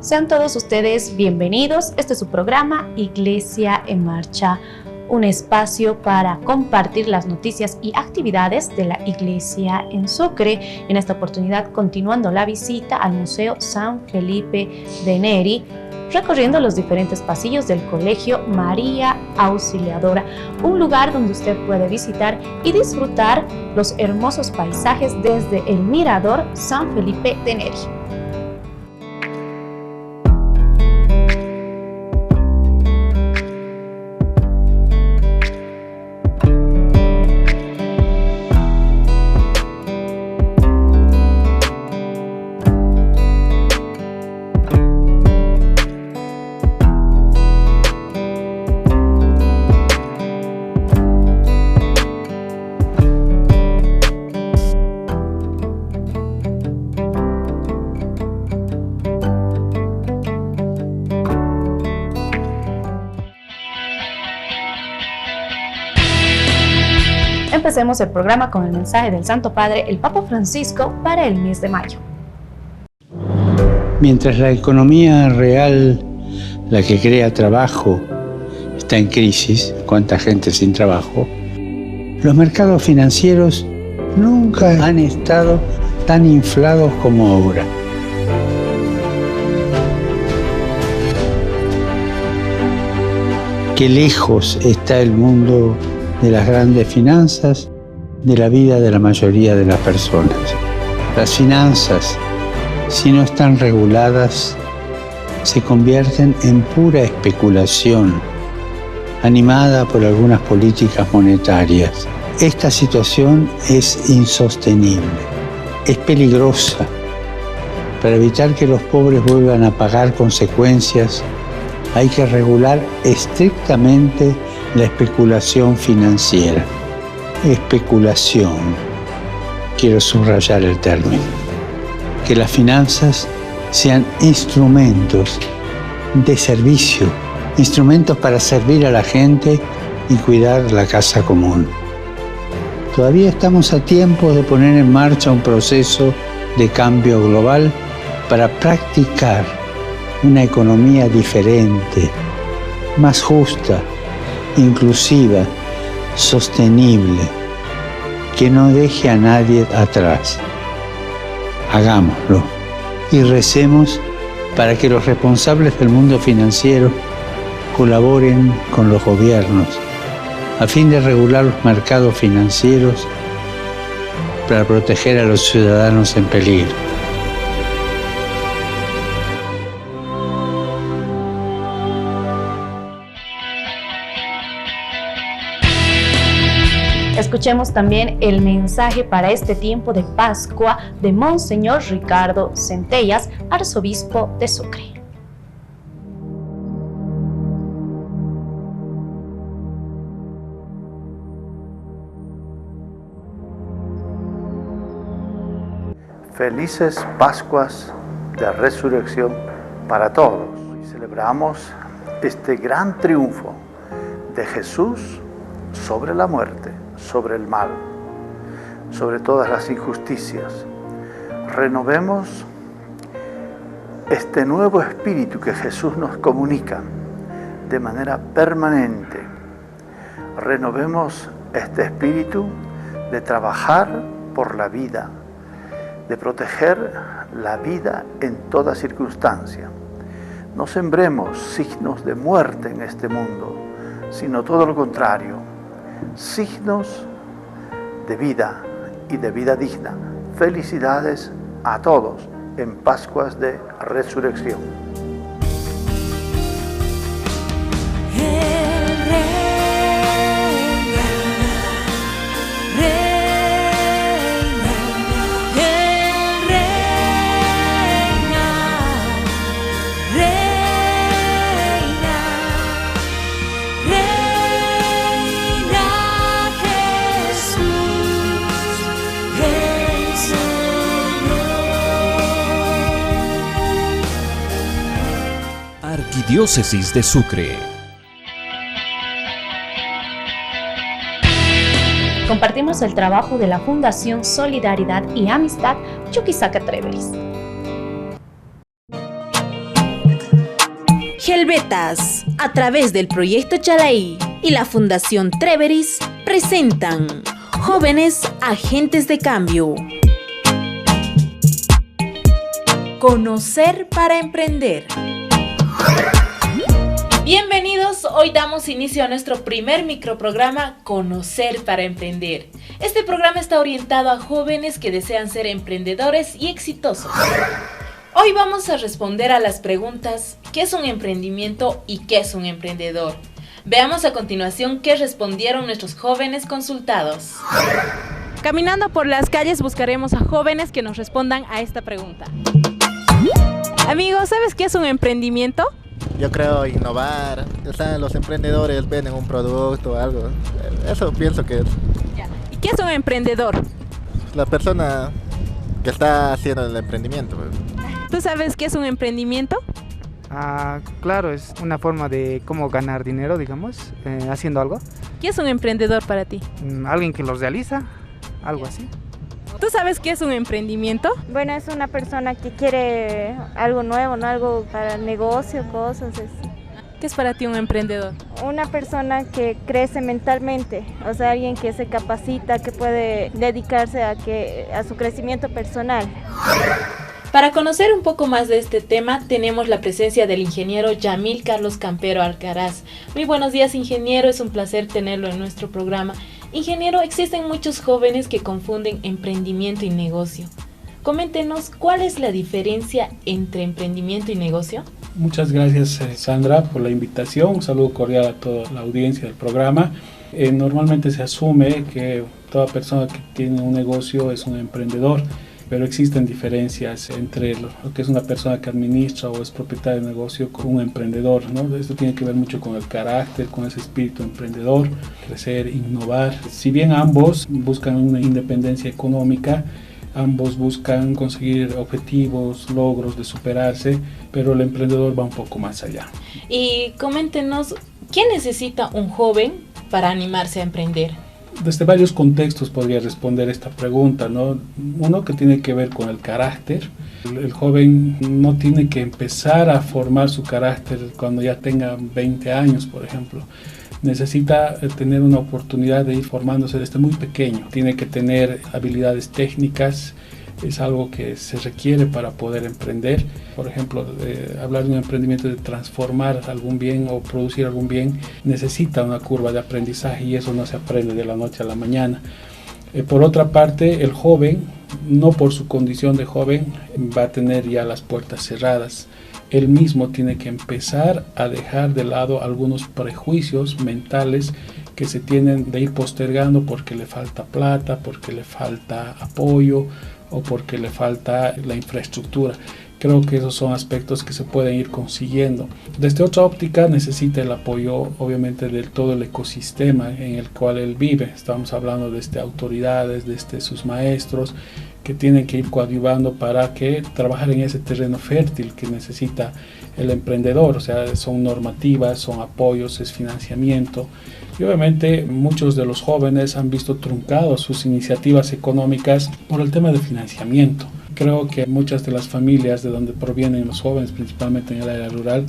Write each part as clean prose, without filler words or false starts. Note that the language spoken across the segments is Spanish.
Sean todos ustedes bienvenidos. Este es su programa Iglesia en Marcha, un espacio para compartir las noticias y actividades de la Iglesia en Sucre. En esta oportunidad, continuando la visita al Museo San Felipe de Neri, recorriendo los diferentes pasillos del Colegio María Auxiliadora, un lugar donde usted puede visitar y disfrutar los hermosos paisajes desde el Mirador San Felipe de Neri. Empecemos el programa con el mensaje del Santo Padre, el Papa Francisco, para el mes de mayo. Mientras la economía real, la que crea trabajo, está en crisis, cuánta gente sin trabajo, los mercados financieros nunca han estado tan inflados como ahora. Qué lejos está el mundo de las grandes finanzas, de la vida de la mayoría de las personas. Las finanzas, si no están reguladas, se convierten en pura especulación, animada por algunas políticas monetarias. Esta situación es insostenible, es peligrosa. Para evitar que los pobres vuelvan a pagar consecuencias, hay que regular estrictamente la especulación financiera. Especulación, quiero subrayar el término. Que las finanzas sean instrumentos de servicio, instrumentos para servir a la gente y cuidar la casa común. Todavía estamos a tiempo de poner en marcha un proceso de cambio global para practicar una economía diferente, más justa, inclusiva, sostenible, que no deje a nadie atrás. Hagámoslo y recemos para que los responsables del mundo financiero colaboren con los gobiernos a fin de regular los mercados financieros para proteger a los ciudadanos en peligro. Escuchemos también el mensaje para este tiempo de Pascua de Monseñor Ricardo Centellas, arzobispo de Sucre. Felices Pascuas de Resurrección para todos. Hoy celebramos este gran triunfo de Jesús sobre la muerte, sobre el mal, sobre todas las injusticias. Renovemos este nuevo espíritu que Jesús nos comunica de manera permanente. Renovemos este espíritu de trabajar por la vida, de proteger la vida en toda circunstancia. No sembremos signos de muerte en este mundo, sino todo lo contrario, signos de vida y de vida digna. Felicidades a todos en Pascuas de Resurrección. Arquidiócesis de Sucre. Compartimos el trabajo de la Fundación Solidaridad y Amistad Chuquisaca Treveris. Helvetas, a través del Proyecto Chalaí y la Fundación Treveris, presentan Jóvenes Agentes de Cambio. Conocer para emprender. Bienvenidos, hoy damos inicio a nuestro primer microprograma Conocer para Emprender. Este programa está orientado a jóvenes que desean ser emprendedores y exitosos. Hoy vamos a responder a las preguntas ¿qué es un emprendimiento y qué es un emprendedor? Veamos a continuación qué respondieron nuestros jóvenes consultados. Caminando por las calles buscaremos a jóvenes que nos respondan a esta pregunta. Amigo, ¿sabes qué es un emprendimiento? Yo creo innovar, o sea, los emprendedores venden un producto o algo, eso pienso que es. ¿Y qué es un emprendedor? La persona que está haciendo el emprendimiento. ¿Tú sabes qué es un emprendimiento? Claro, es una forma de cómo ganar dinero, digamos, haciendo algo. ¿Qué es un emprendedor para ti? Alguien que lo realiza, algo así. ¿Tú sabes qué es un emprendimiento? Bueno, es una persona que quiere algo nuevo, ¿no? Algo para negocio, cosas. ¿Qué es para ti un emprendedor? Una persona que crece mentalmente, o sea, alguien que se capacita, que puede dedicarse a su crecimiento personal. Para conocer un poco más de este tema, tenemos la presencia del ingeniero Yamil Carlos Campero Alcaraz. Muy buenos días, ingeniero, es un placer tenerlo en nuestro programa. Ingeniero, existen muchos jóvenes que confunden emprendimiento y negocio. Coméntenos, ¿cuál es la diferencia entre emprendimiento y negocio? Muchas gracias, Sandra, por la invitación. Un saludo cordial a toda la audiencia del programa. Normalmente se asume que toda persona que tiene un negocio es un emprendedor, pero existen diferencias entre lo que es una persona que administra o es propietario de negocio con un emprendedor, ¿no? Esto tiene que ver mucho con el carácter, con ese espíritu emprendedor, crecer, innovar. Si bien ambos buscan una independencia económica, ambos buscan conseguir objetivos, logros de superarse, pero el emprendedor va un poco más allá. Y coméntenos, ¿qué necesita un joven para animarse a emprender? Desde varios contextos podría responder esta pregunta, ¿no? Uno que tiene que ver con el carácter. El joven no tiene que empezar a formar su carácter cuando ya tenga 20 años, por ejemplo. Necesita tener una oportunidad de ir formándose desde muy pequeño. Tiene que tener habilidades técnicas, es algo que se requiere para poder emprender. Por ejemplo, hablar de un emprendimiento de transformar algún bien o producir algún bien necesita una curva de aprendizaje y eso no se aprende de la noche a la mañana. Por otra parte, el joven, no por su condición de joven, va a tener ya las puertas cerradas. Él mismo tiene que empezar a dejar de lado algunos prejuicios mentales que se tienen de ir postergando porque le falta plata, porque le falta apoyo o porque le falta la infraestructura. Creo que esos son aspectos que se pueden ir consiguiendo. Desde otra óptica necesita el apoyo obviamente de todo el ecosistema en el cual él vive. Estamos hablando de autoridades, de sus maestros que tienen que ir coadyuvando para que trabajar en ese terreno fértil que necesita el emprendedor. O sea, son normativas, son apoyos, es financiamiento. Y obviamente muchos de los jóvenes han visto truncados sus iniciativas económicas por el tema de financiamiento. Creo que muchas de las familias de donde provienen los jóvenes, principalmente en el área rural,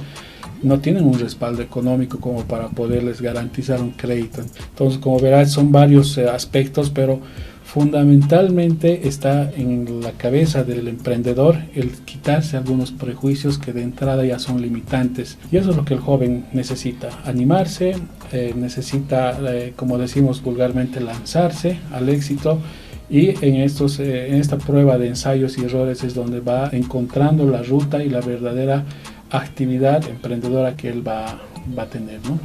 no tienen un respaldo económico como para poderles garantizar un crédito. Entonces, como verás, son varios aspectos, pero fundamentalmente está en la cabeza del emprendedor el quitarse algunos prejuicios que de entrada ya son limitantes. Y eso es lo que el joven necesita, animarse, necesita, como decimos vulgarmente, lanzarse al éxito. Y en esta prueba de ensayos y errores es donde va encontrando la ruta y la verdadera actividad emprendedora que él va a tener, ¿no?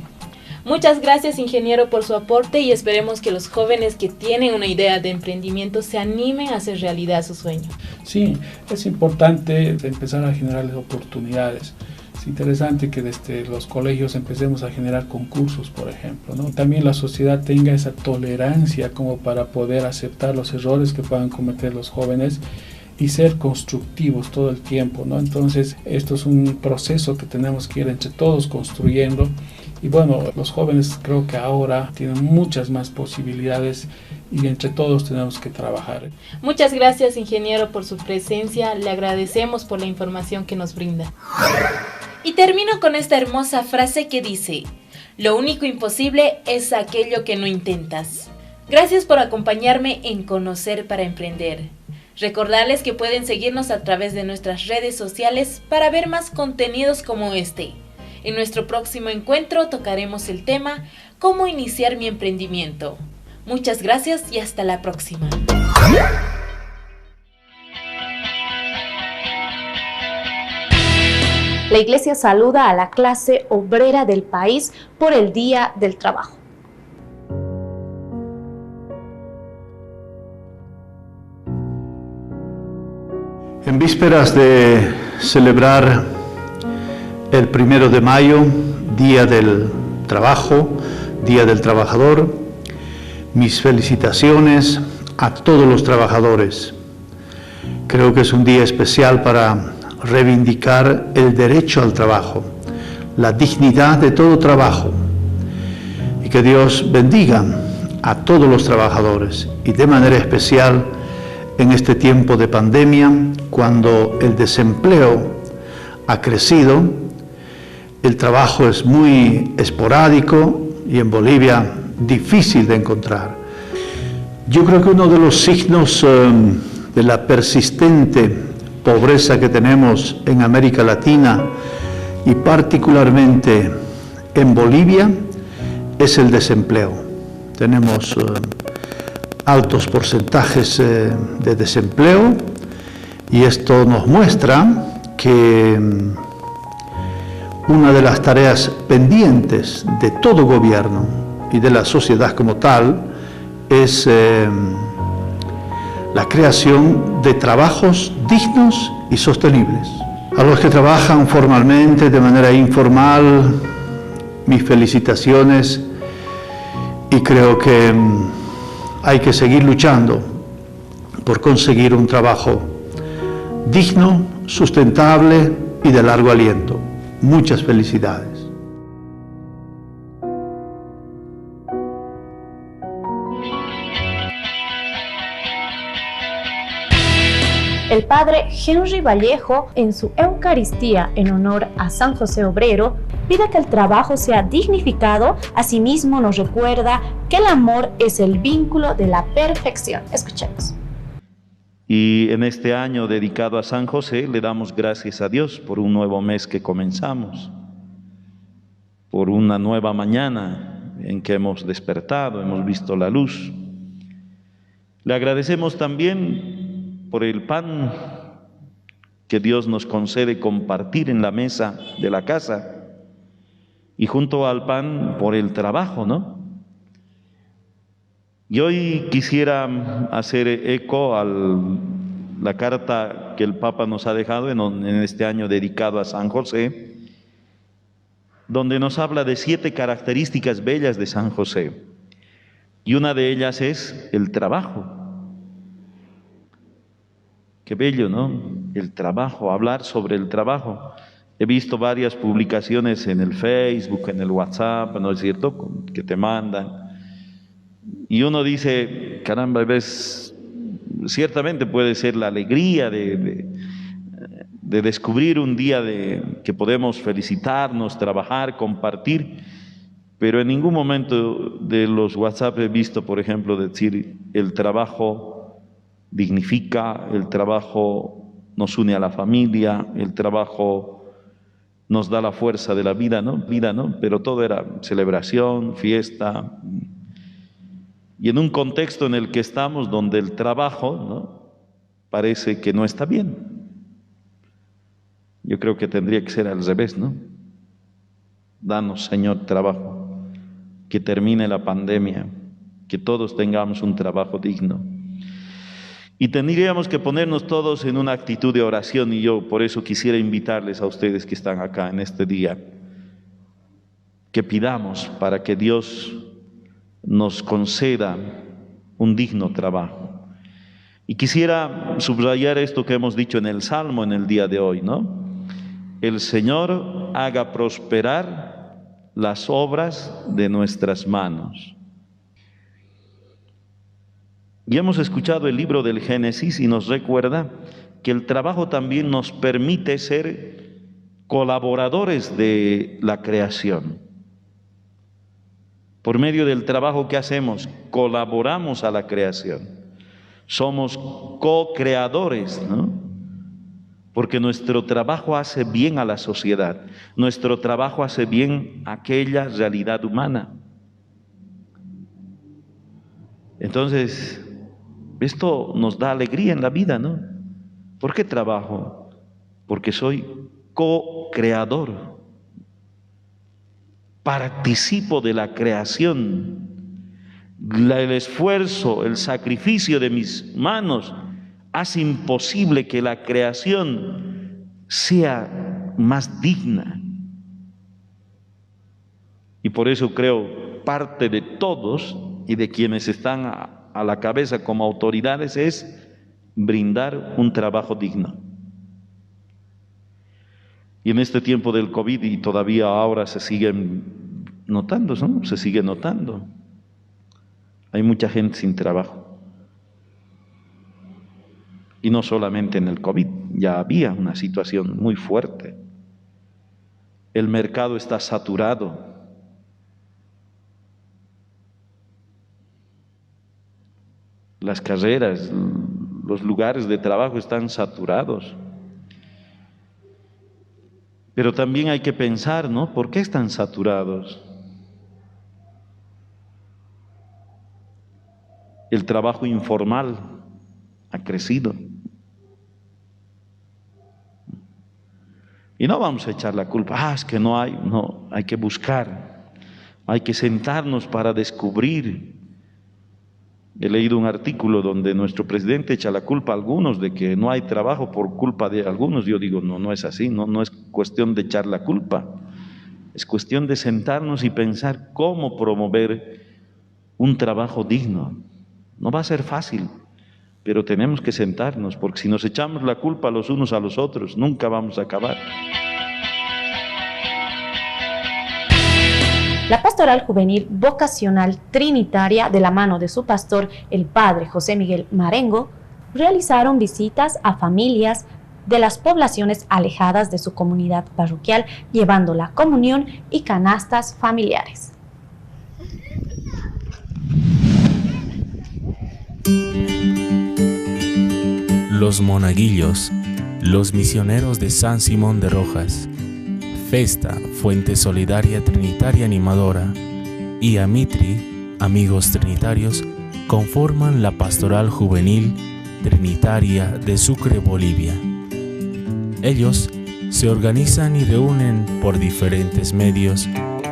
Muchas gracias, ingeniero, por su aporte y esperemos que los jóvenes que tienen una idea de emprendimiento se animen a hacer realidad su sueño. Sí, es importante empezar a generarles oportunidades. Es interesante que desde los colegios empecemos a generar concursos, por ejemplo, ¿no? También la sociedad tenga esa tolerancia como para poder aceptar los errores que puedan cometer los jóvenes y ser constructivos todo el tiempo, ¿no? Entonces, esto es un proceso que tenemos que ir entre todos construyendo. Y bueno, los jóvenes creo que ahora tienen muchas más posibilidades y entre todos tenemos que trabajar. Muchas gracias, ingeniero, por su presencia. Le agradecemos por la información que nos brinda. Y termino con esta hermosa frase que dice: lo único imposible es aquello que no intentas. Gracias por acompañarme en Conocer para Emprender. Recordarles que pueden seguirnos a través de nuestras redes sociales para ver más contenidos como este. En nuestro próximo encuentro tocaremos el tema ¿Cómo iniciar mi emprendimiento? Muchas gracias y hasta la próxima. La Iglesia saluda a la clase obrera del país por el Día del Trabajo. En vísperas de celebrar el 1 de mayo, Día del Trabajo, Día del Trabajador, mis felicitaciones a todos los trabajadores. Creo que es un día especial para reivindicar el derecho al trabajo, la dignidad de todo trabajo, y que Dios bendiga a todos los trabajadores, y de manera especial en este tiempo de pandemia, cuando el desempleo ha crecido, el trabajo es muy esporádico y en Bolivia difícil de encontrar. Yo creo que uno de los signos de la persistente pobreza que tenemos en América Latina y particularmente en Bolivia es el desempleo. Tenemos altos porcentajes de desempleo y esto nos muestra que una de las tareas pendientes de todo gobierno y de la sociedad como tal es la creación de trabajos dignos y sostenibles. A los que trabajan formalmente, de manera informal, mis felicitaciones, y creo que hay que seguir luchando por conseguir un trabajo digno, sustentable y de largo aliento. Muchas felicidades. El padre Henry Vallejo, en su Eucaristía en honor a San José Obrero, pide que el trabajo sea dignificado. Asimismo, nos recuerda que el amor es el vínculo de la perfección. Escuchemos. Y en este año dedicado a San José, le damos gracias a Dios por un nuevo mes que comenzamos, por una nueva mañana en que hemos despertado, hemos visto la luz. Le agradecemos también por el pan que Dios nos concede compartir en la mesa de la casa, y junto al pan por el trabajo, ¿no? Y hoy quisiera hacer eco a la carta que el Papa nos ha dejado en este año dedicado a San José, donde nos habla de 7 características bellas de San José, y una de ellas es el trabajo. Qué bello, ¿no? El trabajo, hablar sobre el trabajo. He visto varias publicaciones en el Facebook, en el WhatsApp, ¿no es cierto?, que te mandan. Y uno dice, caramba, ciertamente puede ser la alegría de descubrir un día que podemos felicitarnos, trabajar, compartir, pero en ningún momento de los WhatsApp he visto, por ejemplo, decir el trabajo dignifica, el trabajo nos une a la familia, el trabajo nos da la fuerza de la vida, ¿no? Pero todo era celebración, fiesta. Y en un contexto en el que estamos, donde el trabajo, ¿no?, parece que no está bien. Yo creo que tendría que ser al revés, ¿no? Danos, Señor, trabajo, que termine la pandemia, que todos tengamos un trabajo digno. Y tendríamos que ponernos todos en una actitud de oración, y yo por eso quisiera invitarles a ustedes que están acá en este día, que pidamos para que Dios nos conceda un digno trabajo. Y quisiera subrayar esto que hemos dicho en el Salmo en el día de hoy, ¿no? El Señor haga prosperar las obras de nuestras manos. Y hemos escuchado el libro del Génesis y nos recuerda que el trabajo también nos permite ser colaboradores de la creación. Por medio del trabajo que hacemos, colaboramos a la creación. Somos co-creadores, ¿no? Porque nuestro trabajo hace bien a la sociedad. Nuestro trabajo hace bien a aquella realidad humana. Entonces, esto nos da alegría en la vida, ¿no? ¿Por qué trabajo? Porque soy co-creador. Participo de la creación. El esfuerzo, el sacrificio de mis manos hace imposible que la creación sea más digna. Y por eso creo parte de todos y de quienes están a la cabeza como autoridades es brindar un trabajo digno. Y en este tiempo del COVID y todavía ahora se siguen notando, ¿no? Se sigue notando. Hay mucha gente sin trabajo. Y no solamente en el COVID, ya había una situación muy fuerte. El mercado está saturado. Las carreras, los lugares de trabajo están saturados. Pero también hay que pensar, ¿no? ¿Por qué están saturados? El trabajo informal ha crecido. Y no vamos a echar la culpa, es que no hay, no, hay que buscar, hay que sentarnos para descubrir. He leído un artículo donde nuestro presidente echa la culpa a algunos de que no hay trabajo por culpa de algunos. Yo digo, no es así, no es cuestión de echar la culpa. Es cuestión de sentarnos y pensar cómo promover un trabajo digno. No va a ser fácil, pero tenemos que sentarnos, porque si nos echamos la culpa los unos a los otros, nunca vamos a acabar. La Pastoral Juvenil Vocacional Trinitaria, de la mano de su pastor, el padre José Miguel Marengo, realizaron visitas a familias de las poblaciones alejadas de su comunidad parroquial, llevando la comunión y canastas familiares. Los monaguillos, los misioneros de San Simón de Rojas, Festa, Fuente Solidaria Trinitaria Animadora, y Amitri, Amigos Trinitarios, conforman la Pastoral Juvenil Trinitaria de Sucre, Bolivia. Ellos se organizan y reúnen por diferentes medios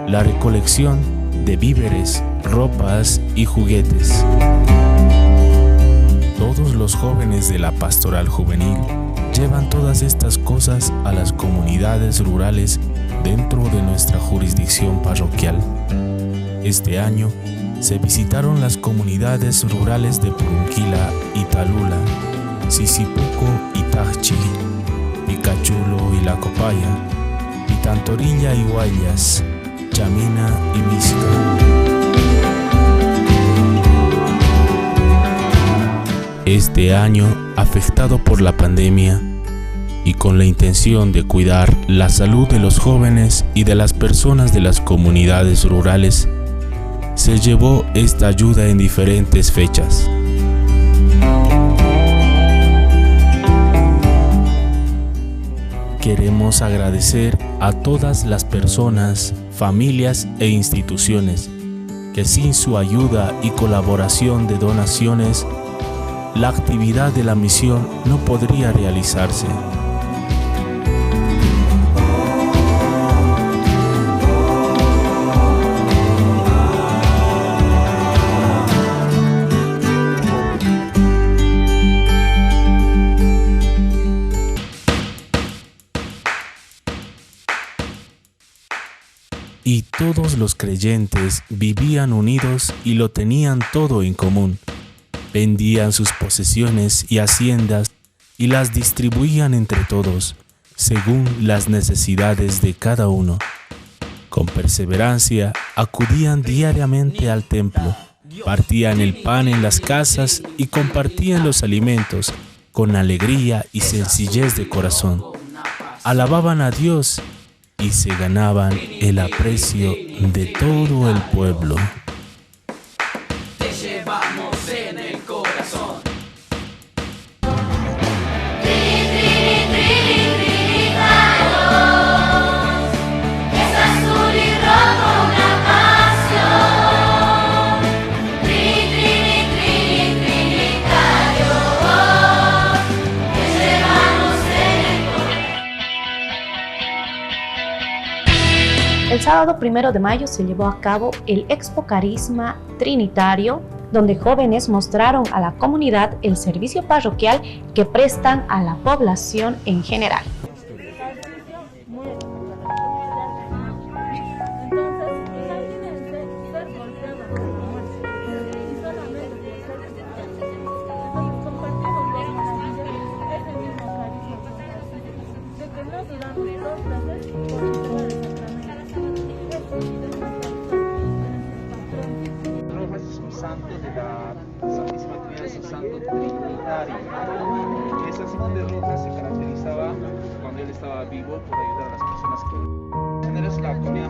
la recolección de víveres, ropas y juguetes. Todos los jóvenes de la Pastoral Juvenil llevan todas estas cosas a las comunidades rurales dentro de nuestra jurisdicción parroquial. Este año se visitaron las comunidades rurales de Purunquila, Italula, Sisipuco, Itachi, Picachulo y La Copaya, Pitantorilla y Guayas, Chamina y Misca. Este año, afectado por la pandemia y con la intención de cuidar la salud de los jóvenes y de las personas de las comunidades rurales, se llevó esta ayuda en diferentes fechas. Queremos agradecer a todas las personas, familias e instituciones que sin su ayuda y colaboración de donaciones, la actividad de la misión no podría realizarse. Y todos los creyentes vivían unidos y lo tenían todo en común. Vendían sus posesiones y haciendas y las distribuían entre todos, según las necesidades de cada uno. Con perseverancia acudían diariamente al templo, partían el pan en las casas y compartían los alimentos con alegría y sencillez de corazón. alababan a Dios y se ganaban el aprecio de todo el pueblo. Te llevamos en el corazón. Es azul y rojo una pasión. Trinitario, te llevamos en el corazón. El sábado 1 de mayo se llevó a cabo el Expo Carisma Trinitario, donde jóvenes mostraron a la comunidad el servicio parroquial que prestan a la población en general. Santo de la Santísima Trinidad, es un santo trinitario. San Simón de Rojas se caracterizaba cuando él estaba vivo por ayudar a las personas que generas la comunidad.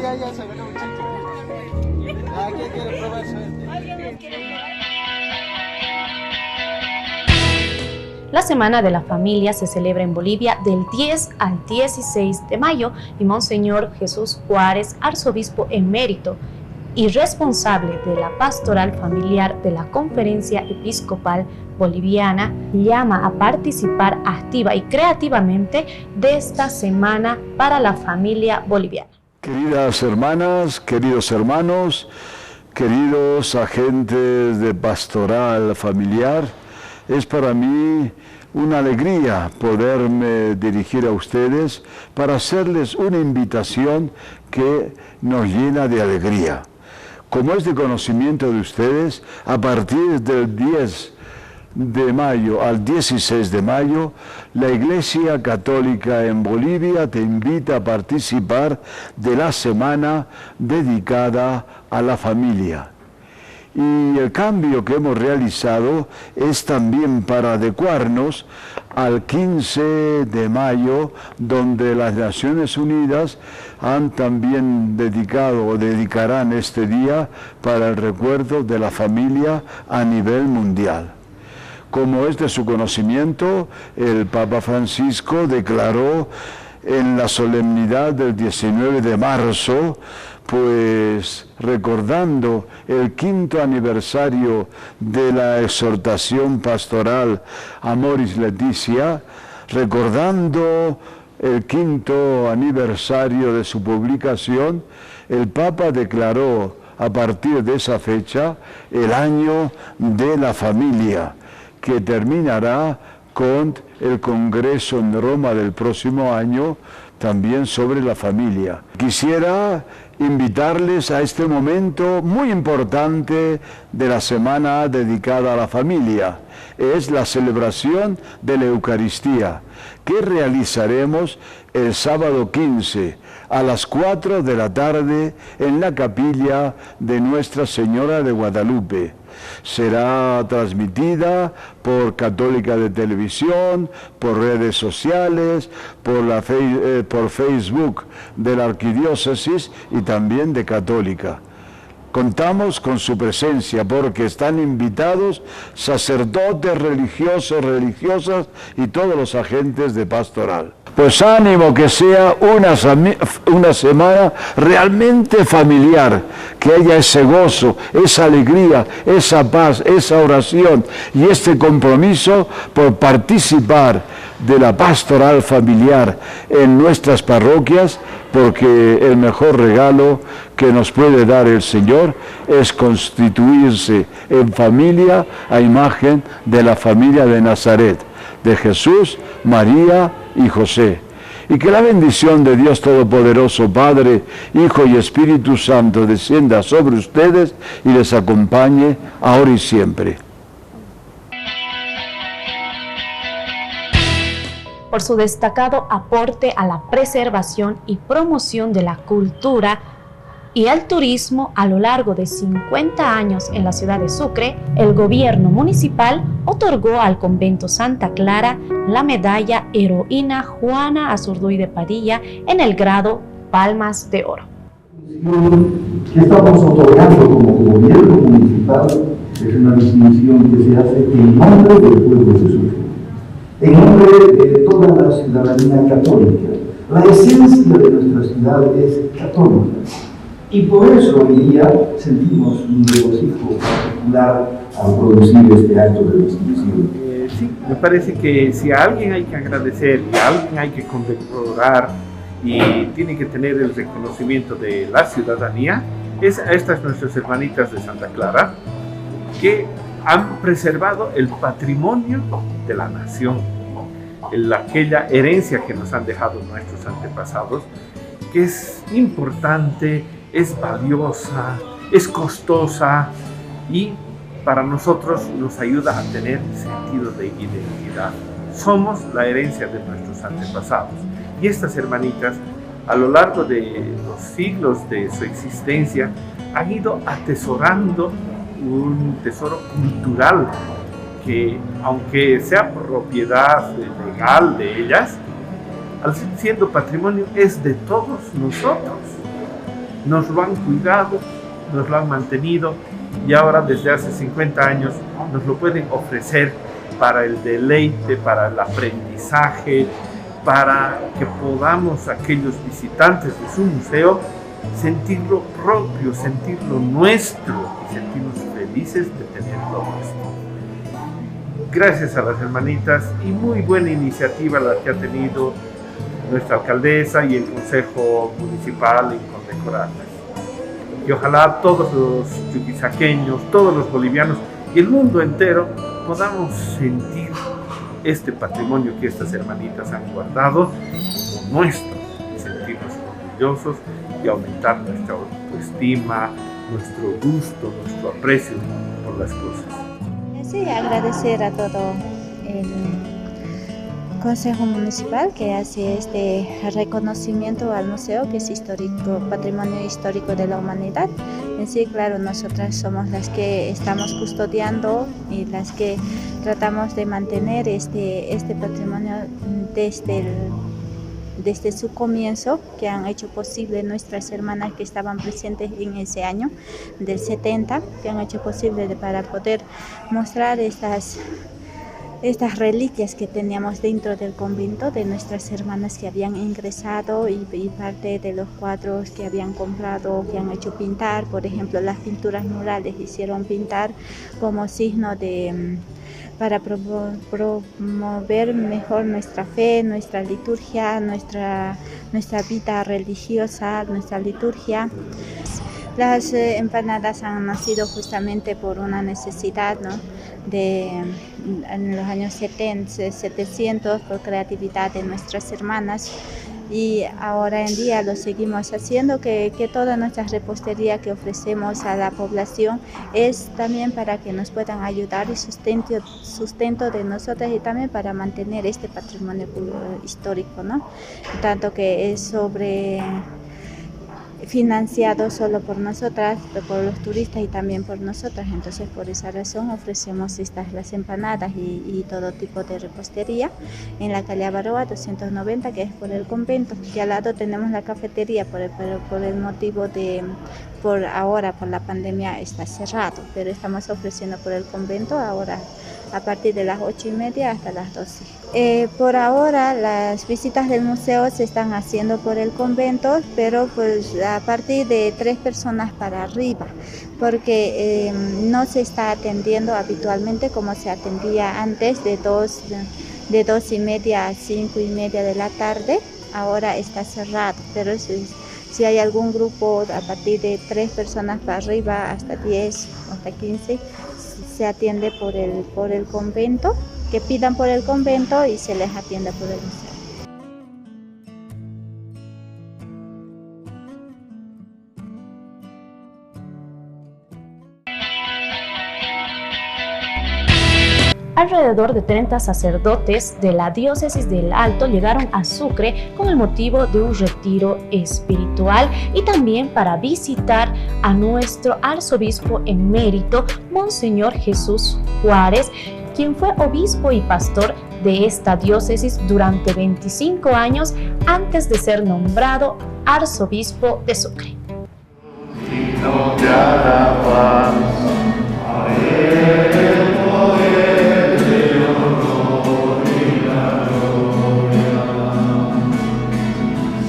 Ya, se ve un chico. ¿Quién quiere probar suerte? La Semana de la Familia se celebra en Bolivia del 10 al 16 de mayo y Monseñor Jesús Juárez, arzobispo emérito y responsable de la pastoral familiar de la Conferencia Episcopal Boliviana, llama a participar activa y creativamente de esta Semana para la Familia Boliviana. Queridas hermanas, queridos hermanos, queridos agentes de pastoral familiar, es para mí una alegría poderme dirigir a ustedes para hacerles una invitación que nos llena de alegría. Como es de conocimiento de ustedes, a partir del 10 de mayo al 16 de mayo, la Iglesia Católica en Bolivia te invita a participar de la semana dedicada a la familia. Y el cambio que hemos realizado es también para adecuarnos al 15 de mayo, donde las Naciones Unidas han también dedicado o dedicarán este día para el recuerdo de la familia a nivel mundial. Como es de su conocimiento, el Papa Francisco declaró en la solemnidad del 19 de marzo, pues recordando el 5º aniversario de la exhortación pastoral Amoris Laetitia, recordando el 5º aniversario de su publicación, el Papa declaró a partir de esa fecha el año de la familia, que terminará con el Congreso en Roma del próximo año, también sobre la familia. Quisiera invitarles a este momento muy importante de la semana dedicada a la familia. Es la celebración de la Eucaristía, que realizaremos el sábado 15 a las 4 de la tarde en la capilla de Nuestra Señora de Guadalupe. Será transmitida por Católica de Televisión, por redes sociales, por Facebook de la Arquidiócesis y también de Católica. Contamos con su presencia porque están invitados sacerdotes, religiosos, religiosas y todos los agentes de pastoral. Pues ánimo, que sea una semana realmente familiar, que haya ese gozo, esa alegría, esa paz, esa oración y este compromiso por participar de la pastoral familiar en nuestras parroquias, porque el mejor regalo que nos puede dar el Señor es constituirse en familia a imagen de la familia de Nazaret, de Jesús, María y José. Y que la bendición de Dios Todopoderoso, Padre, Hijo y Espíritu Santo descienda sobre ustedes y les acompañe ahora y siempre. por su destacado aporte a la preservación y promoción de la cultura y el turismo a lo largo de 50 años en la ciudad de Sucre, el gobierno municipal otorgó al convento Santa Clara la medalla Heroína Juana Azurduy de Padilla en el grado Palmas de Oro. Que estamos otorgando como gobierno municipal es una distinción que se hace en nombre del pueblo de Sucre, en nombre de toda la ciudadanía católica. La esencia de nuestra ciudad es católica. Y por eso hoy día sentimos un regocijo particular al producir este acto de distinción. Sí, me parece que si a alguien hay que agradecer y a alguien hay que condecorar y tiene que tener el reconocimiento de la ciudadanía, es a estas nuestras hermanitas de Santa Clara que han preservado el patrimonio de la nación, aquella herencia que nos han dejado nuestros antepasados, que es importante, es valiosa, es costosa y para nosotros nos ayuda a tener sentido de identidad. Somos la herencia de nuestros antepasados y estas hermanitas a lo largo de los siglos de su existencia han ido atesorando un tesoro cultural que, aunque sea propiedad legal de ellas, al siendo patrimonio es de todos nosotros. Nos lo han cuidado, nos lo han mantenido y ahora desde hace 50 años nos lo pueden ofrecer para el deleite, para el aprendizaje, para que podamos aquellos visitantes de su museo sentirlo propio, sentirlo nuestro y sentirnos felices de tenerlo nuestro. Gracias a las hermanitas y muy buena iniciativa la que ha tenido nuestra alcaldesa y el consejo municipal en condecorarlas. Y ojalá todos los chuquisaqueños, todos los bolivianos y el mundo entero podamos sentir este patrimonio que estas hermanitas han guardado como nuestro, y sentirnos orgullosos y aumentar nuestra autoestima, nuestro gusto, nuestro aprecio por las cosas. Sí, agradecer a todo el Consejo Municipal que hace este reconocimiento al museo, que es histórico, patrimonio histórico de la humanidad. En sí, claro, nosotras somos las que estamos custodiando y las que tratamos de mantener este patrimonio desde su comienzo, que han hecho posible nuestras hermanas que estaban presentes en ese año del 70, que han hecho posible para poder mostrar estas reliquias que teníamos dentro del convento de nuestras hermanas que habían ingresado y parte de los cuadros que habían comprado, que han hecho pintar. Por ejemplo, las pinturas murales hicieron pintar como signo para promover mejor nuestra fe, nuestra liturgia, nuestra vida religiosa, nuestra liturgia. Las empanadas han nacido justamente por una necesidad, ¿no? En los años 700, por creatividad de nuestras hermanas, y ahora en día lo seguimos haciendo, que toda nuestra repostería que ofrecemos a la población es también para que nos puedan ayudar y sustento de nosotras y también para mantener este patrimonio histórico, ¿no? Tanto que es financiado solo por nosotras, por los turistas y también por nosotras. Entonces, por esa razón ofrecemos las empanadas y todo tipo de repostería en la calle Avaroa 290, que es por el convento, y al lado tenemos la cafetería, pero por el motivo por la pandemia está cerrado, pero estamos ofreciendo por el convento ahora a partir de las 8:30 hasta las 12. Por ahora las visitas del museo se están haciendo por el convento, pero pues a partir de 3 personas para arriba, porque no se está atendiendo habitualmente como se atendía antes de 2:30 a 5:30 de la tarde. Ahora está cerrado, pero si hay algún grupo a partir de 3 personas para arriba hasta 10, hasta 15, se atiende por el convento, que pidan por el convento y se les atiende por el museo. alrededor de 30 sacerdotes de la diócesis del Alto llegaron a Sucre con el motivo de un retiro espiritual y también para visitar a nuestro arzobispo emérito, Monseñor Jesús Juárez, quien fue obispo y pastor de esta diócesis durante 25 años antes de ser nombrado arzobispo de Sucre.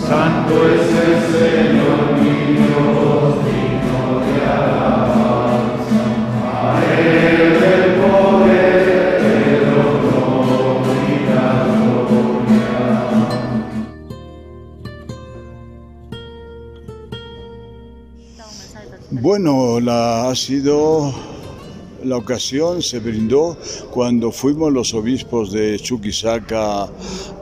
Santo es el Señor mi Dios, digno de alabanza. A Él el poder, el honor y la gloria. Bueno, ha sido la ocasión, se brindó cuando fuimos los obispos de Chuquisaca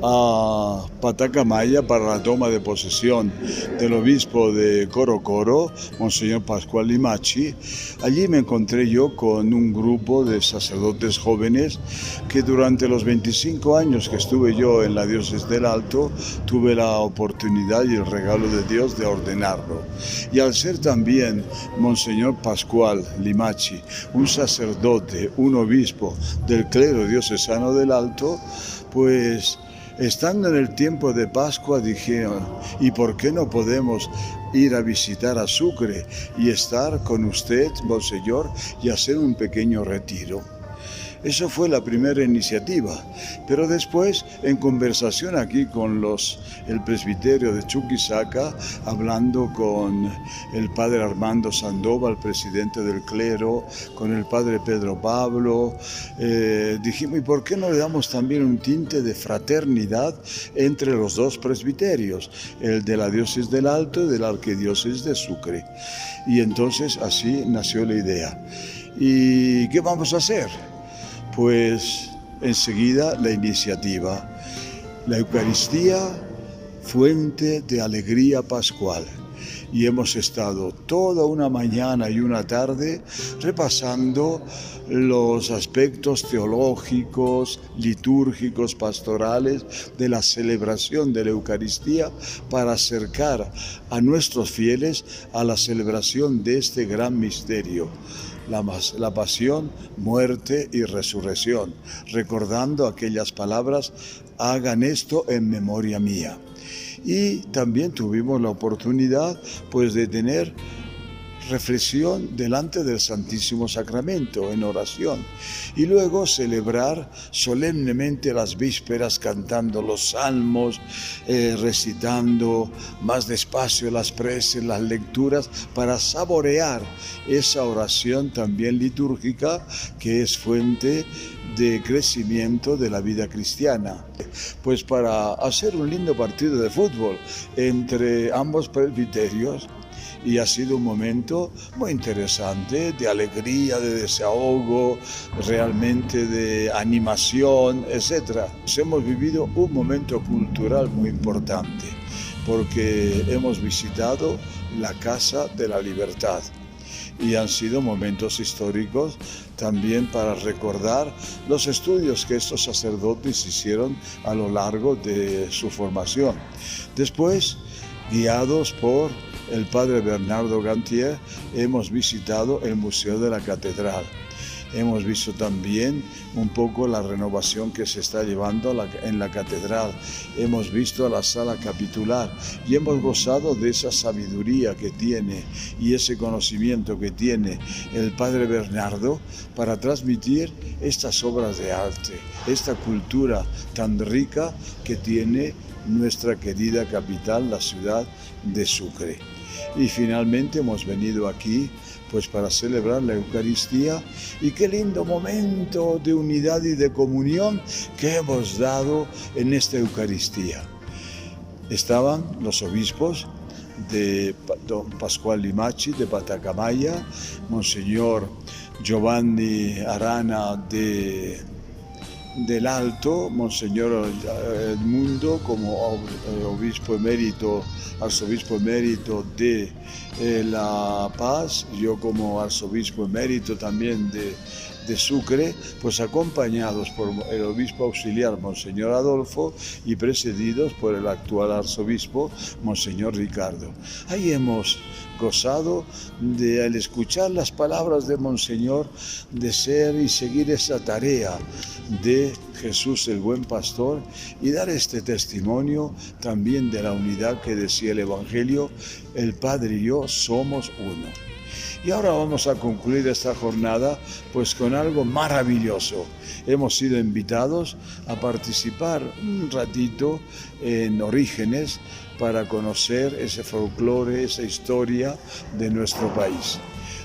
a Patacamaya para la toma de posesión del obispo de Corocoro, Monseñor Pascual Limachi. Allí me encontré yo con un grupo de sacerdotes jóvenes que durante los 25 años que estuve yo en la diócesis del Alto tuve la oportunidad y el regalo de Dios de ordenarlo. Y al ser también Monseñor Pascual Limachi un sacerdote, un obispo del clero diocesano del Alto, pues estando en el tiempo de Pascua dijeron, ¿y por qué no podemos ir a visitar a Sucre y estar con usted, Monseñor, y hacer un pequeño retiro? Eso fue la primera iniciativa, pero después, en conversación aquí con el presbiterio de Chuquisaca, hablando con el padre Armando Sandoval, presidente del clero, con el padre Pedro Pablo, dijimos, ¿y por qué no le damos también un tinte de fraternidad entre los dos presbiterios, el de la diócesis del Alto y de la arquidiócesis de Sucre? Y entonces así nació la idea. ¿Y qué vamos a hacer? Pues enseguida la iniciativa, la Eucaristía, fuente de alegría pascual. Y hemos estado toda una mañana y una tarde repasando los aspectos teológicos, litúrgicos, pastorales de la celebración de la Eucaristía para acercar a nuestros fieles a la celebración de este gran misterio. La pasión, muerte y resurrección, recordando aquellas palabras, hagan esto en memoria mía. Y también tuvimos la oportunidad pues, de tener reflexión delante del Santísimo Sacramento en oración y luego celebrar solemnemente las vísperas cantando los salmos, recitando más despacio las preces, las lecturas para saborear esa oración también litúrgica que es fuente de crecimiento de la vida cristiana. Pues para hacer un lindo partido de fútbol entre ambos presbiterios, y ha sido un momento muy interesante, de alegría, de desahogo, realmente de animación, etc. Hemos vivido un momento cultural muy importante, porque hemos visitado la Casa de la Libertad. Y han sido momentos históricos también para recordar los estudios que estos sacerdotes hicieron a lo largo de su formación. Después, guiados por el padre Bernardo Gantier, hemos visitado el Museo de la Catedral. Hemos visto también un poco la renovación que se está llevando en la catedral. Hemos visto la sala capitular y hemos gozado de esa sabiduría que tiene y ese conocimiento que tiene el padre Bernardo para transmitir estas obras de arte, esta cultura tan rica que tiene nuestra querida capital, la ciudad de Sucre. Y finalmente hemos venido aquí pues para celebrar la Eucaristía y qué lindo momento de unidad y de comunión que hemos dado en esta Eucaristía. Estaban los obispos de don Pascual Limachi de Patacamaya, Monseñor Giovanni Arana del Alto, Monseñor Edmundo como obispo emérito, arzobispo emérito de La Paz, yo como arzobispo emérito también de de Sucre, pues acompañados por el obispo auxiliar Monseñor Adolfo y precedidos por el actual arzobispo Monseñor Ricardo. Ahí hemos gozado de, al escuchar las palabras de Monseñor, de ser y seguir esa tarea de Jesús el buen pastor y dar este testimonio también de la unidad que decía el Evangelio: el Padre y yo somos uno. Y ahora vamos a concluir esta jornada pues con algo maravilloso. Hemos sido invitados a participar un ratito en Orígenes para conocer ese folclore, esa historia de nuestro país.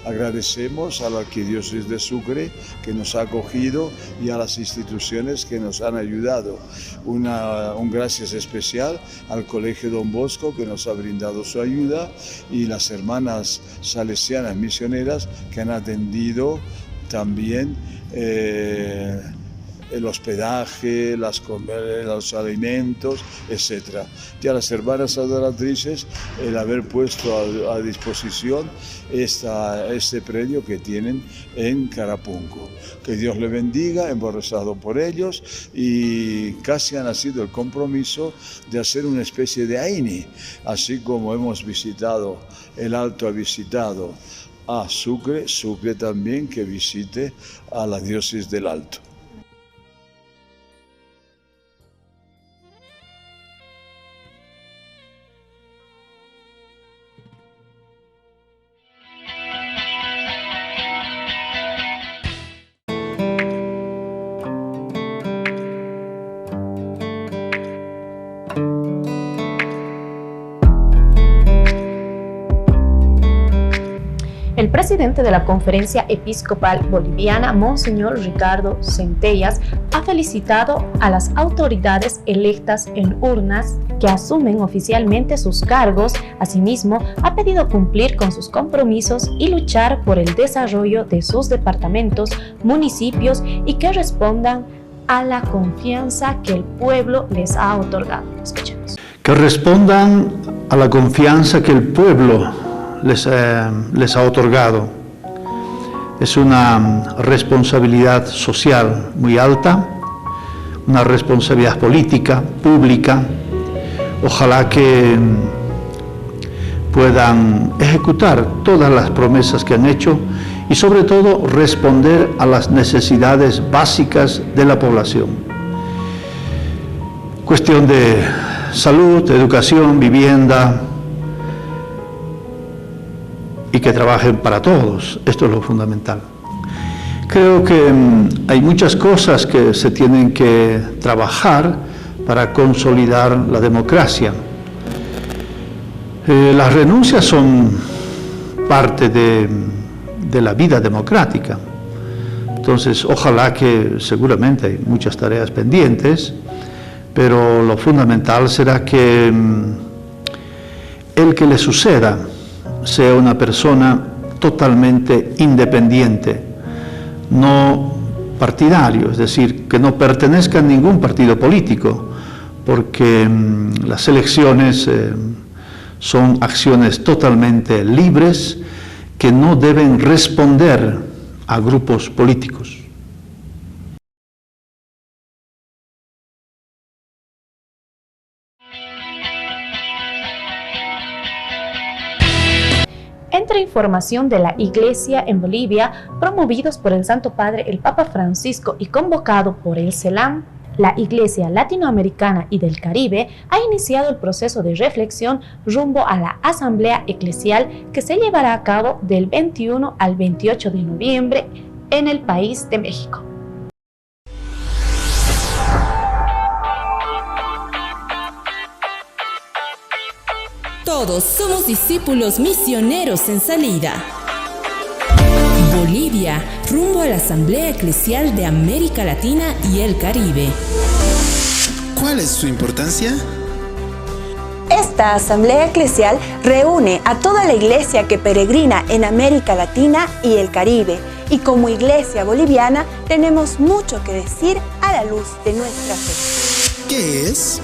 Agradecemos a la Arquidiócesis de Sucre que nos ha acogido y a las instituciones que nos han ayudado. Un gracias especial al Colegio Don Bosco que nos ha brindado su ayuda y las hermanas salesianas misioneras que han atendido también el hospedaje, los alimentos, etc. Y a las hermanas adoratrices el haber puesto a disposición este predio que tienen en Carapunco. Que Dios le bendiga, hemos rezado por ellos y casi ha nacido el compromiso de hacer una especie de AINI, así como hemos visitado, el Alto ha visitado a Sucre, Sucre también que visite a la diócesis del Alto. El presidente de la Conferencia Episcopal Boliviana, Monseñor Ricardo Centellas, ha felicitado a las autoridades electas en urnas que asumen oficialmente sus cargos. Asimismo, ha pedido cumplir con sus compromisos y luchar por el desarrollo de sus departamentos, municipios y que respondan a la confianza que el pueblo les ha otorgado. Escuchemos. Que respondan a la confianza que el pueblo les ha otorgado. Es una responsabilidad social muy alta, una responsabilidad política, pública. Ojalá que puedan ejecutar todas las promesas que han hecho y sobre todo responder a las necesidades básicas de la población. Cuestión de salud, educación, vivienda, y que trabajen para todos. Esto es lo fundamental. Creo que hay muchas cosas que se tienen que trabajar para consolidar la democracia. Las renuncias son parte de la vida democrática. Entonces, ojalá que seguramente hay muchas tareas pendientes, pero lo fundamental será que el que le suceda sea una persona totalmente independiente, no partidario, es decir, que no pertenezca a ningún partido político, porque las elecciones son acciones totalmente libres que no deben responder a grupos políticos. Entre información de la Iglesia en Bolivia, promovidos por el Santo Padre el Papa Francisco y convocado por el CELAM, la Iglesia Latinoamericana y del Caribe ha iniciado el proceso de reflexión rumbo a la Asamblea Eclesial que se llevará a cabo del 21 al 28 de noviembre en el país de México. Todos somos discípulos misioneros en salida. Bolivia, rumbo a la Asamblea Eclesial de América Latina y el Caribe. ¿Cuál es su importancia? Esta Asamblea Eclesial reúne a toda la iglesia que peregrina en América Latina y el Caribe, y como iglesia boliviana tenemos mucho que decir a la luz de nuestra fe. ¿Qué es?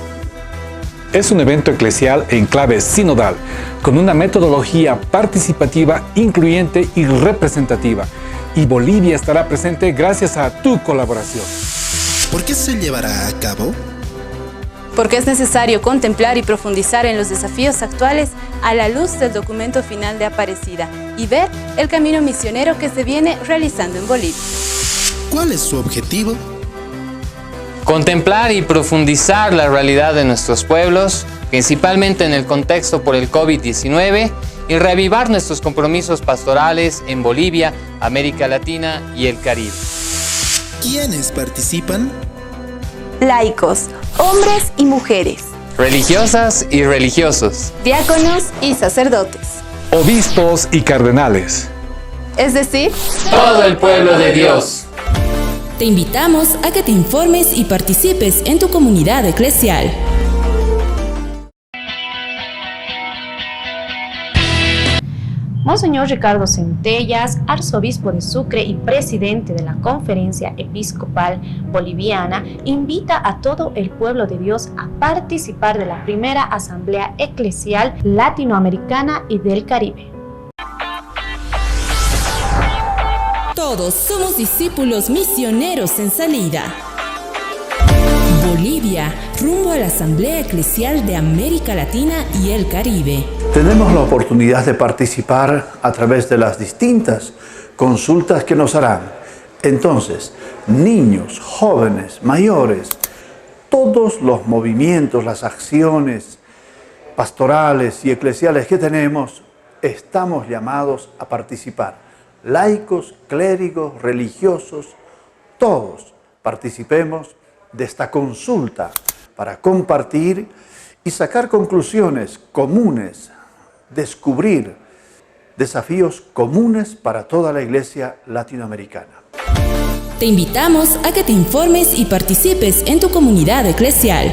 Es un evento eclesial en clave sinodal, con una metodología participativa, incluyente y representativa, y Bolivia estará presente gracias a tu colaboración. ¿Por qué se llevará a cabo? Porque es necesario contemplar y profundizar en los desafíos actuales a la luz del documento final de Aparecida y ver el camino misionero que se viene realizando en Bolivia. ¿Cuál es su objetivo? Contemplar y profundizar la realidad de nuestros pueblos, principalmente en el contexto por el COVID-19, y reavivar nuestros compromisos pastorales en Bolivia, América Latina y el Caribe. ¿Quiénes participan? Laicos, hombres y mujeres. Religiosas y religiosos. Diáconos y sacerdotes. Obispos y cardenales. Es decir, todo el pueblo de Dios. Te invitamos a que te informes y participes en tu comunidad eclesial. Monseñor Ricardo Centellas, arzobispo de Sucre y presidente de la Conferencia Episcopal Boliviana, invita a todo el pueblo de Dios a participar de la primera Asamblea Eclesial Latinoamericana y del Caribe. Todos somos discípulos misioneros en salida. Bolivia, rumbo a la Asamblea Eclesial de América Latina y el Caribe. Tenemos la oportunidad de participar a través de las distintas consultas que nos harán. Entonces, niños, jóvenes, mayores, todos los movimientos, las acciones pastorales y eclesiales que tenemos, estamos llamados a participar. Laicos, clérigos, religiosos, todos participemos de esta consulta para compartir y sacar conclusiones comunes, descubrir desafíos comunes para toda la Iglesia latinoamericana. Te invitamos a que te informes y participes en tu comunidad eclesial.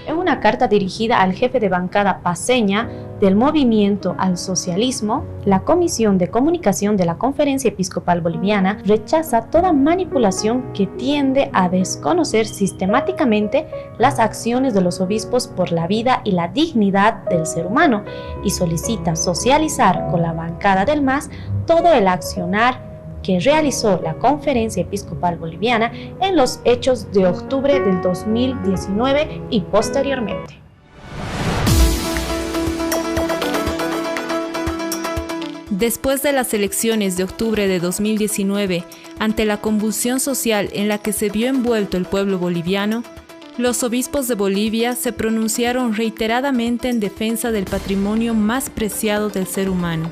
En una carta dirigida al jefe de bancada paceña del Movimiento al Socialismo, la Comisión de Comunicación de la Conferencia Episcopal Boliviana rechaza toda manipulación que tiende a desconocer sistemáticamente las acciones de los obispos por la vida y la dignidad del ser humano y solicita socializar con la bancada del MAS todo el accionar que realizó la Conferencia Episcopal Boliviana en los hechos de octubre del 2019 y posteriormente. Después de las elecciones de octubre de 2019, ante la convulsión social en la que se vio envuelto el pueblo boliviano, los obispos de Bolivia se pronunciaron reiteradamente en defensa del patrimonio más preciado del ser humano,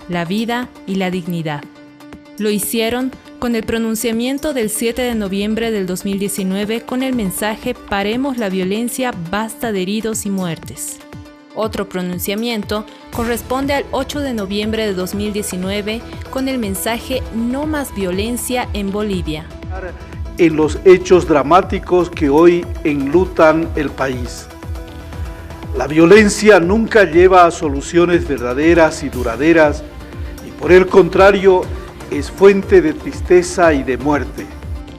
la vida y la dignidad. Lo hicieron con el pronunciamiento del 7 de noviembre del 2019 con el mensaje "Paremos la violencia, basta de heridos y muertes". Otro pronunciamiento corresponde al 8 de noviembre de 2019 con el mensaje "No más violencia en Bolivia". En los hechos dramáticos que hoy enlutan el país. La violencia nunca lleva a soluciones verdaderas y duraderas y por el contrario es fuente de tristeza y de muerte.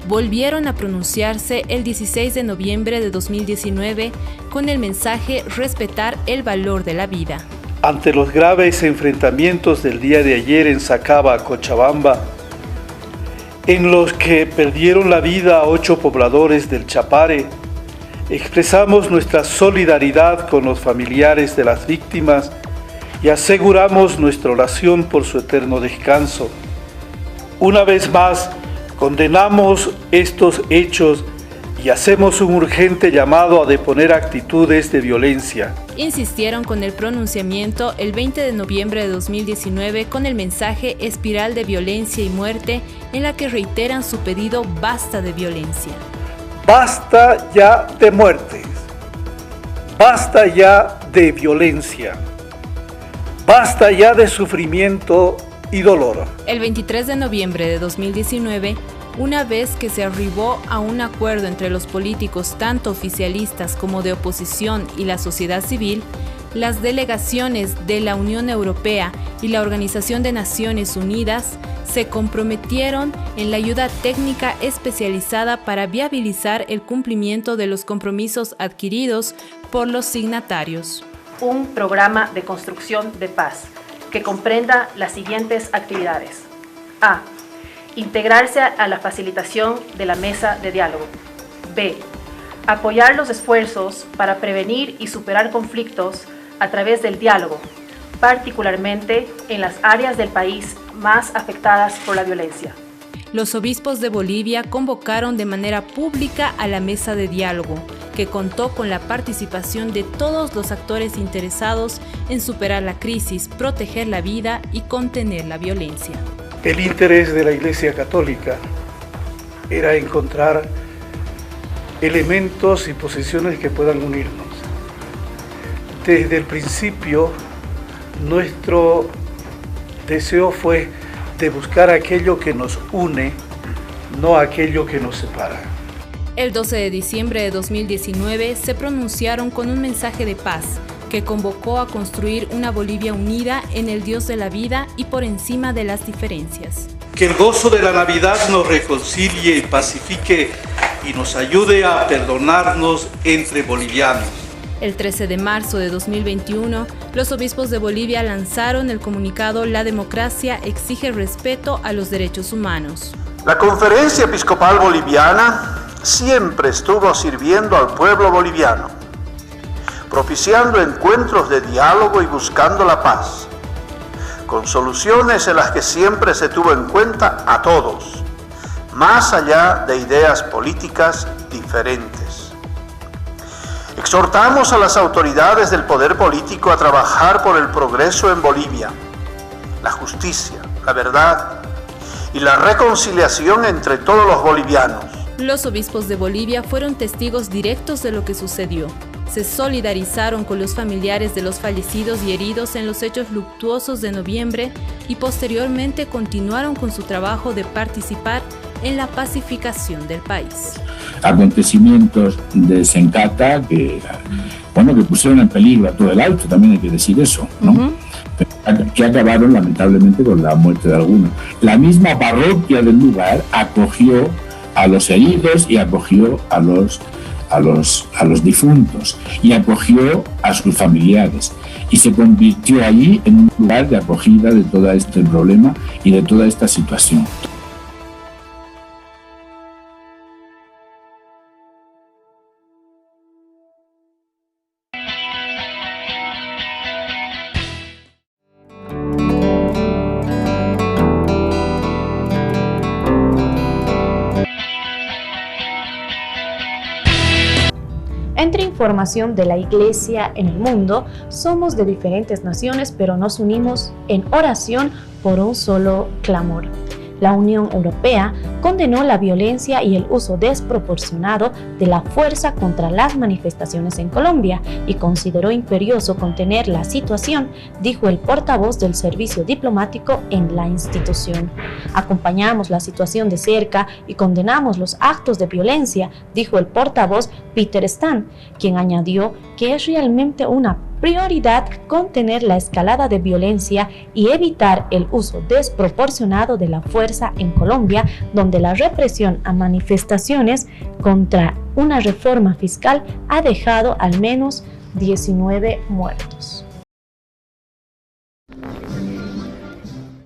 Volvieron a pronunciarse el 16 de noviembre de 2019 con el mensaje "Respetar el valor de la vida". Ante los graves enfrentamientos del día de ayer en Sacaba, Cochabamba, en los que perdieron la vida 8 pobladores del Chapare, expresamos nuestra solidaridad con los familiares de las víctimas y aseguramos nuestra oración por su eterno descanso. Una vez más, condenamos estos hechos y hacemos un urgente llamado a deponer actitudes de violencia. Insistieron con el pronunciamiento el 20 de noviembre de 2019 con el mensaje "Espiral de violencia y muerte", en la que reiteran su pedido "Basta de violencia". Basta ya de muertes, basta ya de violencia, basta ya de sufrimiento y dolor. El 23 de noviembre de 2019, una vez que se arribó a un acuerdo entre los políticos tanto oficialistas como de oposición y la sociedad civil, las delegaciones de la Unión Europea y la Organización de Naciones Unidas se comprometieron en la ayuda técnica especializada para viabilizar el cumplimiento de los compromisos adquiridos por los signatarios. un programa de construcción de paz que comprenda las siguientes actividades. A. Integrarse a la facilitación de la mesa de diálogo. B. Apoyar los esfuerzos para prevenir y superar conflictos a través del diálogo, particularmente en las áreas del país más afectadas por la violencia. Los obispos de Bolivia convocaron de manera pública a la mesa de diálogo, que contó con la participación de todos los actores interesados en superar la crisis, proteger la vida y contener la violencia. El interés de la Iglesia Católica era encontrar elementos y posiciones que puedan unirnos. Desde el principio, nuestro deseo fue de buscar aquello que nos une, no aquello que nos separa. El 12 de diciembre de 2019 se pronunciaron con un mensaje de paz que convocó a construir una Bolivia unida en el Dios de la vida y por encima de las diferencias. Que el gozo de la Navidad nos reconcilie y pacifique y nos ayude a perdonarnos entre bolivianos. El 13 de marzo de 2021, los obispos de Bolivia lanzaron el comunicado La democracia exige respeto a los derechos humanos. La Conferencia Episcopal Boliviana siempre estuvo sirviendo al pueblo boliviano, propiciando encuentros de diálogo y buscando la paz, con soluciones en las que siempre se tuvo en cuenta a todos, más allá de ideas políticas diferentes. Exhortamos a las autoridades del poder político a trabajar por el progreso en Bolivia, la justicia, la verdad y la reconciliación entre todos los bolivianos. Los obispos de Bolivia fueron testigos directos de lo que sucedió. Se solidarizaron con los familiares de los fallecidos y heridos en los hechos luctuosos de noviembre y posteriormente continuaron con su trabajo de participar en la pacificación del país. Acontecimientos de Sencata que pusieron en peligro a todo el Alto, también hay que decir eso, ¿no? Que acabaron lamentablemente con la muerte de algunos. La misma parroquia del lugar acogió a los heridos y acogió a los difuntos y acogió a sus familiares y se convirtió allí en un lugar de acogida de todo este problema y de toda esta situación. Entre información de la Iglesia en el mundo, somos de diferentes naciones, pero nos unimos en oración por un solo clamor. La Unión Europea condenó la violencia y el uso desproporcionado de la fuerza contra las manifestaciones en Colombia y consideró imperioso contener la situación, dijo el portavoz del servicio diplomático en la institución. Acompañamos la situación de cerca y condenamos los actos de violencia, dijo el portavoz Peter Stan, quien añadió que es realmente una prioridad contener la escalada de violencia y evitar el uso desproporcionado de la fuerza en Colombia, donde la represión a manifestaciones contra una reforma fiscal ha dejado al menos 19 muertos.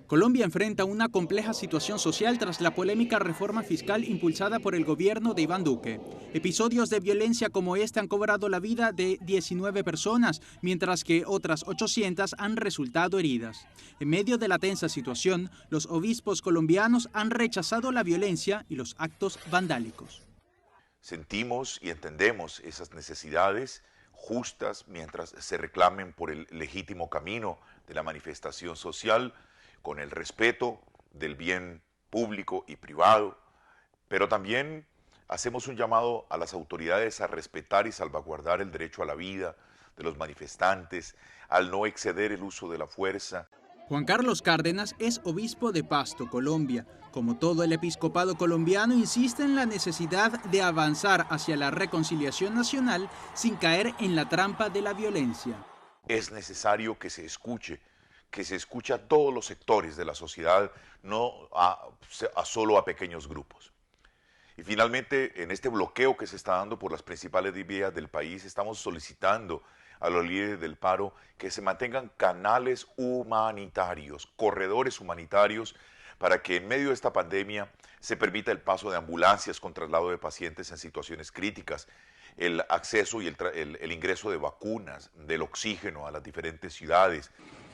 Colombia enfrenta una compleja situación social tras la polémica reforma fiscal impulsada por el gobierno de Iván Duque. Episodios de violencia como este han cobrado la vida de 19 personas, mientras que otras 800 han resultado heridas. En medio de la tensa situación, los obispos colombianos han rechazado la violencia y los actos vandálicos. Sentimos y entendemos esas necesidades justas mientras se reclamen por el legítimo camino de la manifestación social, con el respeto del bien público y privado, pero también hacemos un llamado a las autoridades a respetar y salvaguardar el derecho a la vida de los manifestantes, al no exceder el uso de la fuerza. Juan Carlos Cárdenas es obispo de Pasto, Colombia. Como todo el episcopado colombiano, insiste en la necesidad de avanzar hacia la reconciliación nacional sin caer en la trampa de la violencia. Es necesario que se escuche a todos los sectores de la sociedad, no solo a pequeños grupos. Y finalmente, en este bloqueo que se está dando por las principales vías del país, estamos solicitando a los líderes del paro que se mantengan canales humanitarios, corredores humanitarios, para que en medio de esta pandemia se permita el paso de ambulancias con traslado de pacientes en situaciones críticas, el acceso y el ingreso de vacunas, del oxígeno a las diferentes ciudades.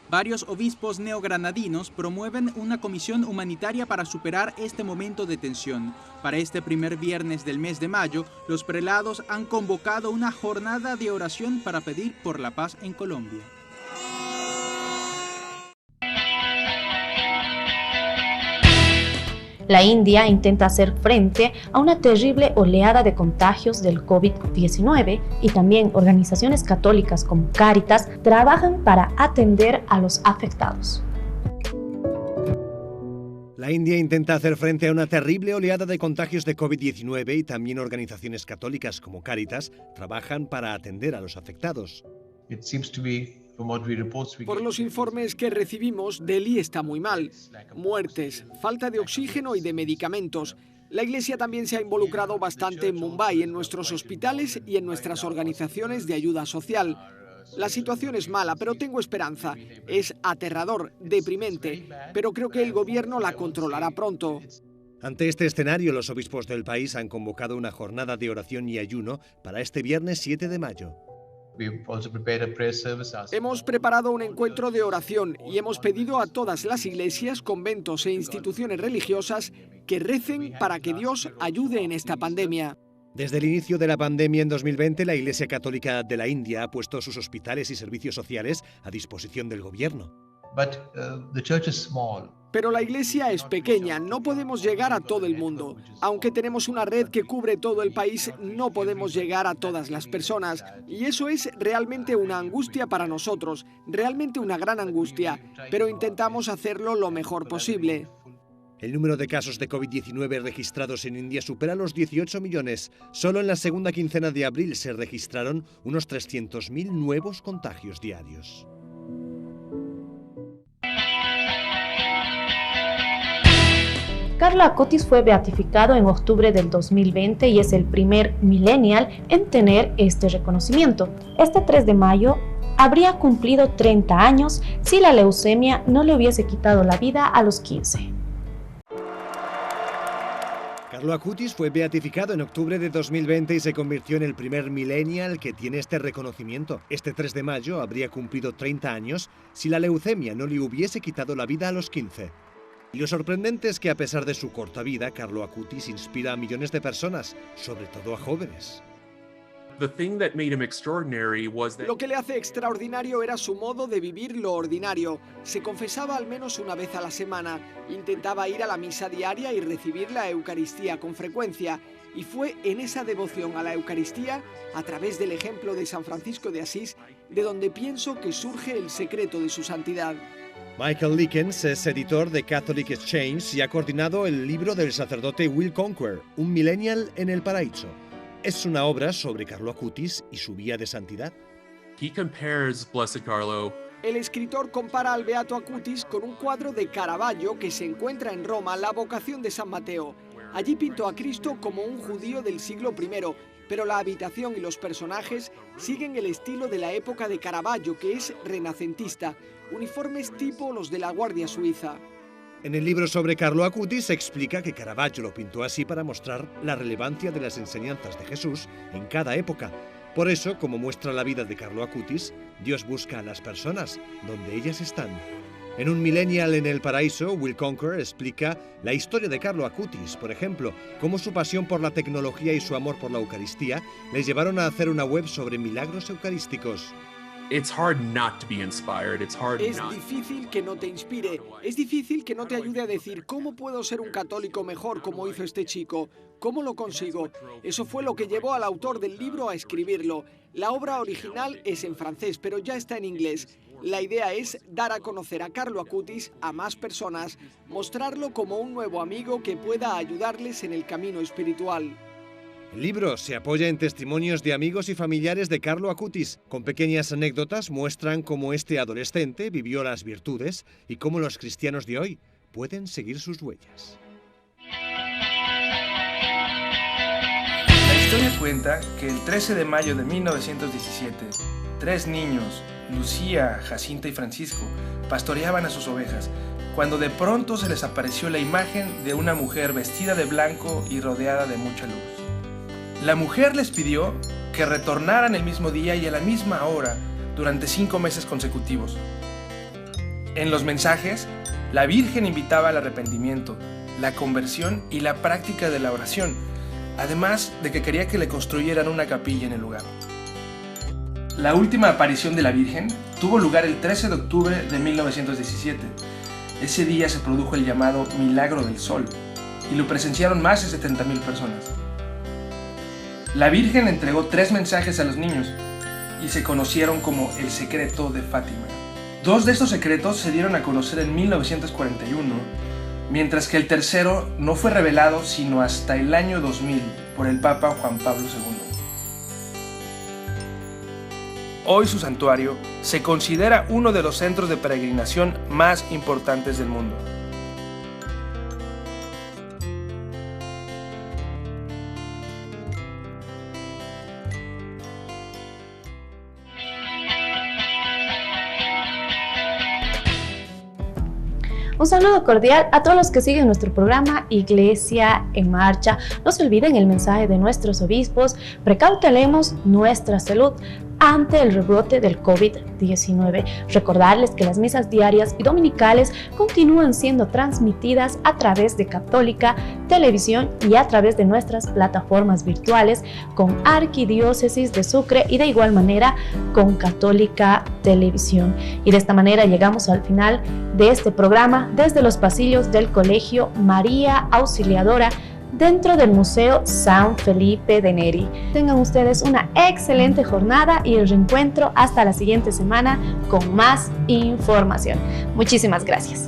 Varios obispos neogranadinos promueven una comisión humanitaria para superar este momento de tensión. Para este primer viernes del mes de mayo, los prelados han convocado una jornada de oración para pedir por la paz en Colombia. La India intenta hacer frente a una terrible oleada de contagios del COVID-19 y también organizaciones católicas como Cáritas trabajan para atender a los afectados. La India intenta hacer frente a una terrible oleada de contagios de COVID-19 y también organizaciones católicas como Cáritas trabajan para atender a los afectados. Por los informes que recibimos, Delhi está muy mal. Muertes, falta de oxígeno y de medicamentos. La Iglesia también se ha involucrado bastante en Mumbai, en nuestros hospitales y en nuestras organizaciones de ayuda social. La situación es mala, pero tengo esperanza. Es aterrador, deprimente, pero creo que el gobierno la controlará pronto. Ante este escenario, los obispos del país han convocado una jornada de oración y ayuno para este viernes 7 de mayo. Hemos preparado un encuentro de oración y hemos pedido a todas las iglesias, conventos e instituciones religiosas que recen para que Dios ayude en esta pandemia. Desde el inicio de la pandemia en 2020, la Iglesia Católica de la India ha puesto sus hospitales y servicios sociales a disposición del gobierno. Pero la iglesia es pequeña, no podemos llegar a todo el mundo. Aunque tenemos una red que cubre todo el país, no podemos llegar a todas las personas. Y eso es realmente una angustia para nosotros, realmente una gran angustia, pero intentamos hacerlo lo mejor posible. El número de casos de COVID-19 registrados en India supera los 18 millones. Solo en la segunda quincena de abril se registraron unos 300.000 nuevos contagios diarios. Carlo Acutis fue beatificado en octubre del 2020 y es el primer millennial en tener este reconocimiento. Este 3 de mayo habría cumplido 30 años si la leucemia no le hubiese quitado la vida a los 15. Carlo Acutis fue beatificado en octubre de 2020 y se convirtió en el primer millennial que tiene este reconocimiento. Este 3 de mayo habría cumplido 30 años si la leucemia no le hubiese quitado la vida a los 15. Y lo sorprendente es que a pesar de su corta vida, Carlo Acutis inspira a millones de personas, sobre todo a jóvenes. Lo que le hace extraordinario era su modo de vivir lo ordinario. Se confesaba al menos una vez a la semana, intentaba ir a la misa diaria y recibir la Eucaristía con frecuencia. Y fue en esa devoción a la Eucaristía, a través del ejemplo de San Francisco de Asís, de donde pienso que surge el secreto de su santidad. Michael Likens es editor de Catholic Exchange y ha coordinado el libro del sacerdote Will Conquer, Un millennial en el paraíso. Es una obra sobre Carlo Acutis y su vía de santidad. El escritor compara al beato Acutis con un cuadro de Caravaggio que se encuentra en Roma, La vocación de San Mateo. Allí pintó a Cristo como un judío del siglo I, pero la habitación y los personajes siguen el estilo de la época de Caravaggio, que es renacentista, uniformes tipo los de la Guardia Suiza. En el libro sobre Carlo Acutis se explica que Caravaggio lo pintó así para mostrar la relevancia de las enseñanzas de Jesús en cada época. Por eso, como muestra la vida de Carlo Acutis, Dios busca a las personas donde ellas están. En Un millennial en el paraíso, Will Conquer explica la historia de Carlo Acutis, por ejemplo, cómo su pasión por la tecnología y su amor por la Eucaristía les llevaron a hacer una web sobre milagros eucarísticos. Es difícil que no te inspire, es difícil que no te ayude a decir ¿cómo puedo ser un católico mejor como hizo este chico? ¿Cómo lo consigo? Eso fue lo que llevó al autor del libro a escribirlo. La obra original es en francés, pero ya está en inglés. La idea es dar a conocer a Carlo Acutis a más personas, mostrarlo como un nuevo amigo que pueda ayudarles en el camino espiritual. El libro se apoya en testimonios de amigos y familiares de Carlo Acutis. Con pequeñas anécdotas muestran cómo este adolescente vivió las virtudes y cómo los cristianos de hoy pueden seguir sus huellas. La historia cuenta que el 13 de mayo de 1917, 3 niños, Lucía, Jacinta y Francisco, pastoreaban a sus ovejas, cuando de pronto se les apareció la imagen de una mujer vestida de blanco y rodeada de mucha luz. La mujer les pidió que retornaran el mismo día y a la misma hora durante 5 meses consecutivos. En los mensajes, la Virgen invitaba al arrepentimiento, la conversión y la práctica de la oración, además de que quería que le construyeran una capilla en el lugar. La última aparición de la Virgen tuvo lugar el 13 de octubre de 1917. Ese día se produjo el llamado Milagro del Sol y lo presenciaron más de 70,000 personas. La Virgen entregó 3 mensajes a los niños y se conocieron como el secreto de Fátima. 2 de estos secretos se dieron a conocer en 1941, mientras que el tercero no fue revelado sino hasta el año 2000 por el Papa Juan Pablo II. Hoy su santuario se considera uno de los centros de peregrinación más importantes del mundo. Un saludo cordial a todos los que siguen nuestro programa Iglesia en Marcha. No se olviden el mensaje de nuestros obispos: precautelemos nuestra salud ante el rebrote del COVID-19. Recordarles que las misas diarias y dominicales continúan siendo transmitidas a través de Católica Televisión y a través de nuestras plataformas virtuales con Arquidiócesis de Sucre y de igual manera con Católica Televisión. Y de esta manera llegamos al final de este programa desde los pasillos del Colegio María Auxiliadora dentro del Museo San Felipe de Neri. Tengan ustedes una excelente jornada y el reencuentro hasta la siguiente semana con más información. Muchísimas gracias.